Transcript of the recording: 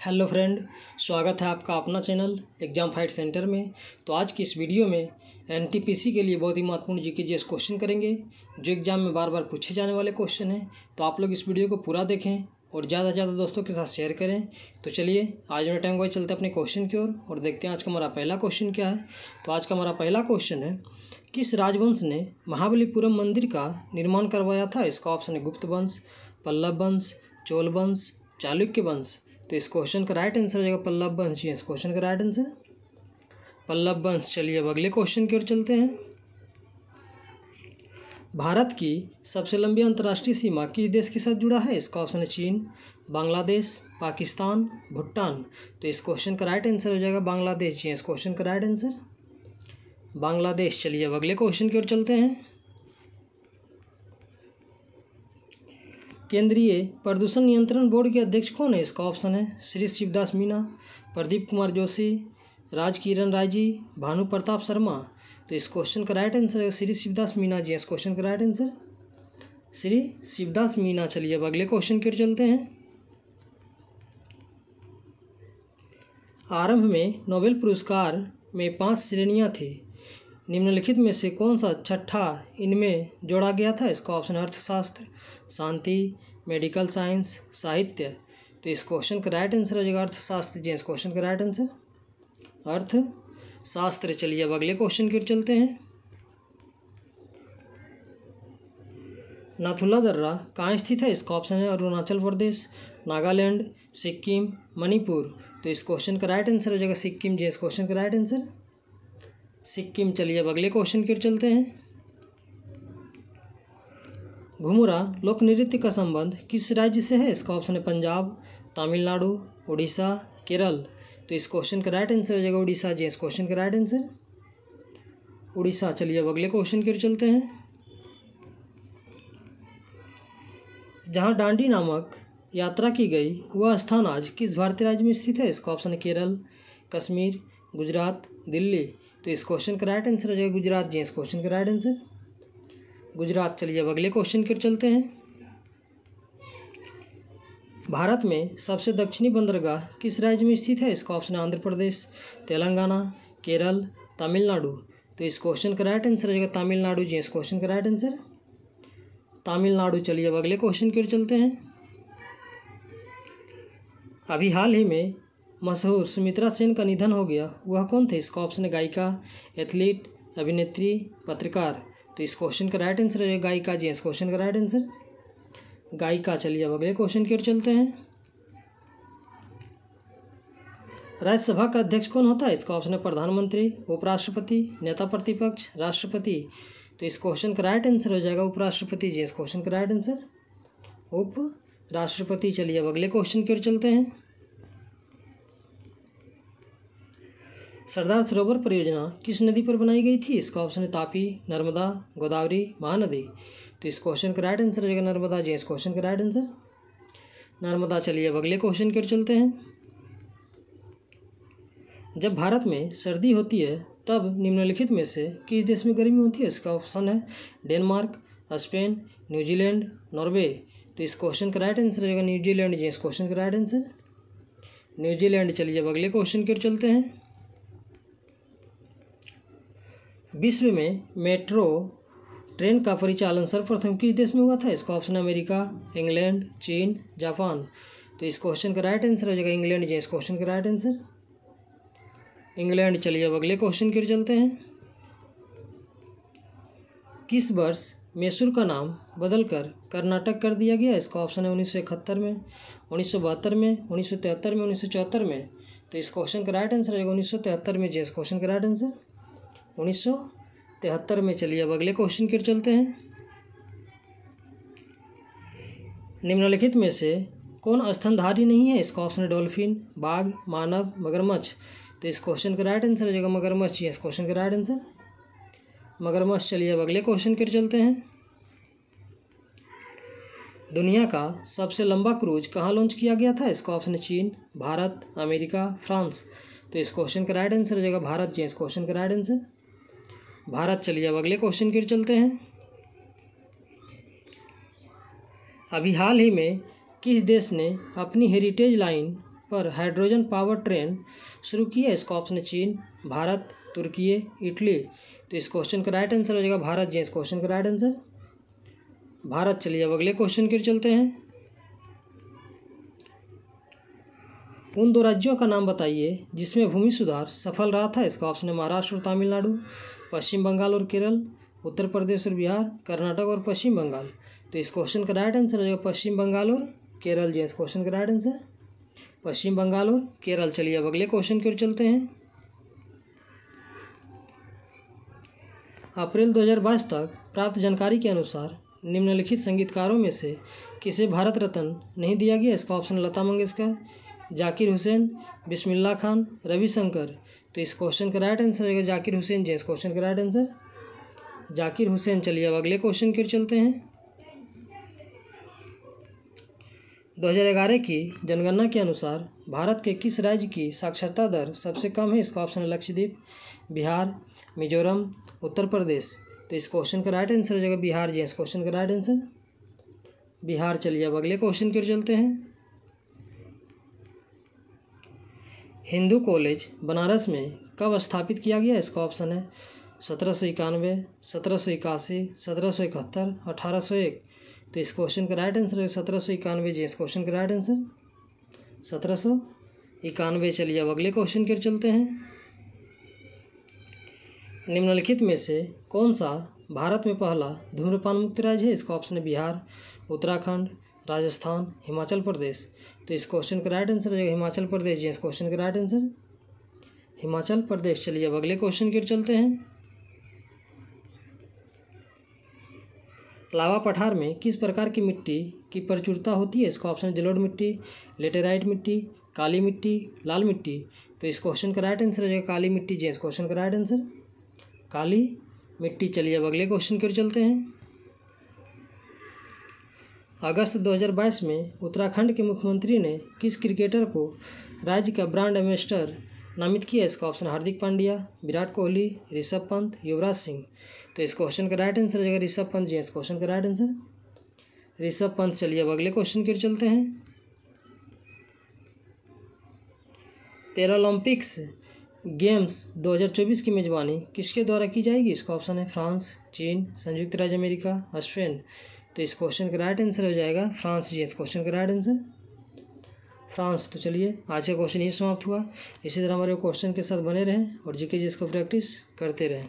Hello friend, स्वागत है आपका अपना चैनल एग्जाम फाइट सेंटर में। तो आज की इस वीडियो में एनटीपीसी के लिए बहुत ही महत्वपूर्ण जीके जीएस क्वेश्चन करेंगे, जो एग्जाम में बार बार पूछे जाने वाले क्वेश्चन हैं। तो आप लोग इस वीडियो को पूरा देखें और ज़्यादा से ज़्यादा दोस्तों के साथ शेयर करें। तो चलिए आज में टाइम वाइज चलते हैं अपने क्वेश्चन की ओर और देखते हैं आज का हमारा पहला क्वेश्चन क्या है। तो आज का हमारा पहला क्वेश्चन है, किस राजवंश ने महाबलीपुरम मंदिर का निर्माण करवाया था? इसका ऑप्शन है गुप्त वंश, पल्लव वंश, चोल वंश, चालुक्य वंश। तो इस क्वेश्चन का राइट आंसर हो जाएगा पल्लव वंश। इस क्वेश्चन का राइट आंसर पल्लव वंश। चलिए अब अगले क्वेश्चन की ओर चलते हैं। भारत की सबसे लंबी अंतर्राष्ट्रीय सीमा किस देश के साथ जुड़ा है? इसका ऑप्शन है चीन, बांग्लादेश, पाकिस्तान, भूटान। तो इस क्वेश्चन का राइट आंसर हो जाएगा बांग्लादेश। इस क्वेश्चन का राइट आंसर बांग्लादेश। चलिए अब अगले क्वेश्चन की ओर चलते हैं। केंद्रीय प्रदूषण नियंत्रण बोर्ड के अध्यक्ष कौन है? इसका ऑप्शन है श्री शिवदास मीना, प्रदीप कुमार जोशी, राजकिरण राय जी, भानु प्रताप शर्मा। तो इस क्वेश्चन का राइट आंसर है श्री शिवदास मीना जी। इस क्वेश्चन का राइट आंसर श्री शिवदास मीना। चलिए अब अगले क्वेश्चन की ओर चलते हैं। आरंभ में नोबेल पुरस्कार में 5 श्रेणियां थी, निम्नलिखित में से कौन सा छठा इनमें जोड़ा गया था? इसका ऑप्शन अर्थशास्त्र, शांति, मेडिकल साइंस, साहित्य। तो इस क्वेश्चन का राइट आंसर हो जाएगा अर्थशास्त्र जी। इस क्वेश्चन का राइट आंसर अर्थशास्त्र। चलिए अब अगले क्वेश्चन की ओर चलते हैं। नाथुला दर्रा कहाँ स्थित है? इसका ऑप्शन है अरुणाचल प्रदेश, नागालैंड, सिक्किम, मणिपुर। तो इस क्वेश्चन का राइट आंसर हो जाएगा सिक्किम जी। इस क्वेश्चन का राइट आंसर सिक्किम। चलिए अब अगले क्वेश्चन की ओर चलते हैं। घुमुरा लोक नृत्य का संबंध किस राज्य से है? इसका ऑप्शन है पंजाब, तमिलनाडु, उड़ीसा, केरल। तो इस क्वेश्चन का राइट आंसर हो जाएगा उड़ीसा जी। इस क्वेश्चन का राइट आंसर उड़ीसा। चलिए अब अगले क्वेश्चन की ओर चलते हैं। जहां डांडी नामक यात्रा की गई वह स्थान आज किस भारतीय राज्य में स्थित है? इसका ऑप्शन है केरल, कश्मीर, गुजरात, दिल्ली। तो इस क्वेश्चन का राइट आंसर हो जाएगा गुजरात जी। इस क्वेश्चन का राइट आंसर गुजरात। चलिए अब अगले क्वेश्चन की ओर चलते हैं। भारत में सबसे दक्षिणी बंदरगाह किस राज्य में स्थित है? इसका ऑप्शन है आंध्र प्रदेश, तेलंगाना, केरल, तमिलनाडु। तो इस क्वेश्चन का राइट आंसर हो जाएगा तमिलनाडु जी। इस क्वेश्चन का राइट आंसर तमिलनाडु। चलिए अब अगले क्वेश्चन की ओर चलते हैं। अभी हाल ही में मशहूर सुमित्रा सेन का निधन हो गया, वह कौन थे? इसका ऑप्शन है गायिका, एथलीट, अभिनेत्री, पत्रकार। तो इस क्वेश्चन का राइट आंसर है गायिका जी। इस क्वेश्चन का राइट आंसर गायिका। चलिए अब अगले क्वेश्चन की ओर चलते हैं। राज्यसभा का अध्यक्ष कौन होता है? इसका ऑप्शन है प्रधानमंत्री, उपराष्ट्रपति, नेता प्रतिपक्ष, राष्ट्रपति। तो इस क्वेश्चन का राइट आंसर हो जाएगा उपराष्ट्रपति जी। इस क्वेश्चन का राइट आंसर उपराष्ट्रपति। चलिए अब अगले क्वेश्चन की ओर चलते हैं। सरदार सरोवर परियोजना किस नदी पर बनाई गई थी? इसका ऑप्शन है तापी, नर्मदा, गोदावरी, महानदी। तो इस क्वेश्चन का राइट आंसर हो जाएगा नर्मदा जी। इस क्वेश्चन का राइट आंसर नर्मदा। चलिए अब अगले क्वेश्चन की ओर चलते हैं। जब भारत में सर्दी होती है तब निम्नलिखित में से किस देश में गर्मी होती है? इसका ऑप्शन है डेनमार्क, स्पेन, न्यूजीलैंड, नॉर्वे। तो इस क्वेश्चन का राइट आंसर हो जाएगा न्यूजीलैंड जी। इस क्वेश्चन का राइट आंसर न्यूजीलैंड। चलिए अब अगले क्वेश्चन की ओर चलते हैं। विश्व में मेट्रो ट्रेन का परिचालन सर्वप्रथम किस देश में हुआ था? इसका ऑप्शन है अमेरिका, इंग्लैंड, चीन, जापान। तो इस क्वेश्चन का राइट आंसर हो जाएगा इंग्लैंड जी। इस क्वेश्चन का राइट आंसर इंग्लैंड। चलिए अब अगले क्वेश्चन की ओर चलते हैं। किस वर्ष मैसूर का नाम बदलकर कर्नाटक कर दिया गया? इसका ऑप्शन है 1971 में, 1972 में, 1973 में, 1974 में। तो इस क्वेश्चन का राइट आंसर होगा 1973 में जी। इस क्वेश्चन का राइट आंसर 1973 में। चलिए अब अगले क्वेश्चन की ओर चलते हैं। निम्नलिखित में से कौन स्तनधारी नहीं है? इसका ऑप्शन है डॉल्फिन, बाघ, मानव, मगरमच्छ। तो इस क्वेश्चन का राइट आंसर हो जाएगा मगरमच्छ जी। इस क्वेश्चन का राइट आंसर मगरमच्छ। चलिए अब अगले क्वेश्चन की ओर चलते हैं। दुनिया का सबसे लंबा क्रूज कहाँ लॉन्च किया गया था? इसका ऑप्शन है चीन, भारत, अमेरिका, फ्रांस। तो इस क्वेश्चन का राइट आंसर हो जाएगा भारत जी। इस क्वेश्चन का राइट आंसर भारत। चलिए अब अगले क्वेश्चन की ओर चलते हैं। अभी हाल ही में किस देश ने अपनी हेरिटेज लाइन पर हाइड्रोजन पावर ट्रेन शुरू की है? इसका ऑप्शन है चीन, भारत, तुर्की, इटली। तो इस क्वेश्चन का राइट आंसर हो जाएगा भारत जी। इस क्वेश्चन का राइट आंसर भारत। चलिए अब अगले क्वेश्चन की ओर चलते हैं। उन 2 राज्यों का नाम बताइए जिसमें भूमि सुधार सफल रहा था। इसका ऑप्शन है महाराष्ट्र और तमिलनाडु, पश्चिम बंगाल और केरल, उत्तर प्रदेश और बिहार, कर्नाटक और पश्चिम बंगाल। तो इस क्वेश्चन का राइट आंसर हो जाएगा पश्चिम बंगाल और केरल जी। इस क्वेश्चन का राइट आंसर पश्चिम बंगाल और केरल। चलिए अब अगले क्वेश्चन की ओर चलते हैं। अप्रैल 2022 तक प्राप्त जानकारी के अनुसार निम्नलिखित संगीतकारों में से किसे भारत रत्न नहीं दिया गया? इसका ऑप्शन लता मंगेशकर, जाकिर हुसैन, बिस्मिल्लाह खान, रविशंकर। तो इस क्वेश्चन का राइट आंसर रहेगा जाकिर हुसैन जी। इस क्वेश्चन का राइट आंसर जाकिर हुसैन। चलिए अब अगले क्वेश्चन की ओर चलते हैं। 2011 की जनगणना के अनुसार भारत के किस राज्य की साक्षरता दर सबसे कम है? इसका ऑप्शन है लक्षद्वीप, बिहार, मिजोरम, उत्तर प्रदेश। तो इस क्वेश्चन का राइट आंसर हो जाएगा बिहार जी। इस क्वेश्चन का राइट आंसर बिहार। चलिए अब अगले क्वेश्चन की ओर चलते हैं। हिंदू कॉलेज बनारस में कब स्थापित किया गया? इसका ऑप्शन है 1791, 1781, 1771, 1801। तो इस क्वेश्चन का राइट आंसर है 1791 जी। इस क्वेश्चन का राइट आंसर 1791। चलिए अब अगले क्वेश्चन की ओर चलते हैं। निम्नलिखित में से कौन सा भारत में पहला धूम्रपान मुक्त राज्य है? इसका ऑप्शन है बिहार, उत्तराखंड, राजस्थान, हिमाचल प्रदेश। तो इस क्वेश्चन का राइट आंसर हो जाएगा हिमाचल प्रदेश जी। इस क्वेश्चन का राइट आंसर हिमाचल प्रदेश। चलिए अब अगले क्वेश्चन की ओर चलते हैं। लावा पठार में किस प्रकार की मिट्टी की प्रचुरता होती है? इसका ऑप्शन है जलोढ़ मिट्टी, लेटेराइट मिट्टी, काली मिट्टी, लाल मिट्टी। तो इस क्वेश्चन का राइट आंसर हो जाएगा काली मिट्टी जी। इस क्वेश्चन का राइट आंसर काली मिट्टी। चलिए अब अगले क्वेश्चन की ओर चलते हैं। अगस्त 2022 में उत्तराखंड के मुख्यमंत्री ने किस क्रिकेटर को राज्य का ब्रांड एम्बेसडर नामित किया? इसका ऑप्शन हार्दिक पांड्या, विराट कोहली, ऋषभ पंत, युवराज सिंह। तो इस क्वेश्चन का राइट आंसर हो जाएगा ऋषभ पंत जी। इस क्वेश्चन का राइट आंसर ऋषभ पंत। चलिए अब अगले क्वेश्चन की ओर चलते हैं। पैरालंपिक्स गेम्स 2024 की मेजबानी किसके द्वारा की जाएगी? इसका ऑप्शन है फ्रांस, चीन, संयुक्त राज्य अमेरिका, स्पेन। तो इस क्वेश्चन का राइट आंसर हो जाएगा फ्रांस जी। इस क्वेश्चन का राइट आंसर फ्रांस। तो चलिए आज का क्वेश्चन ये समाप्त हुआ। इसी तरह हमारे क्वेश्चन के साथ बने रहें और जीके जिसको प्रैक्टिस करते रहें।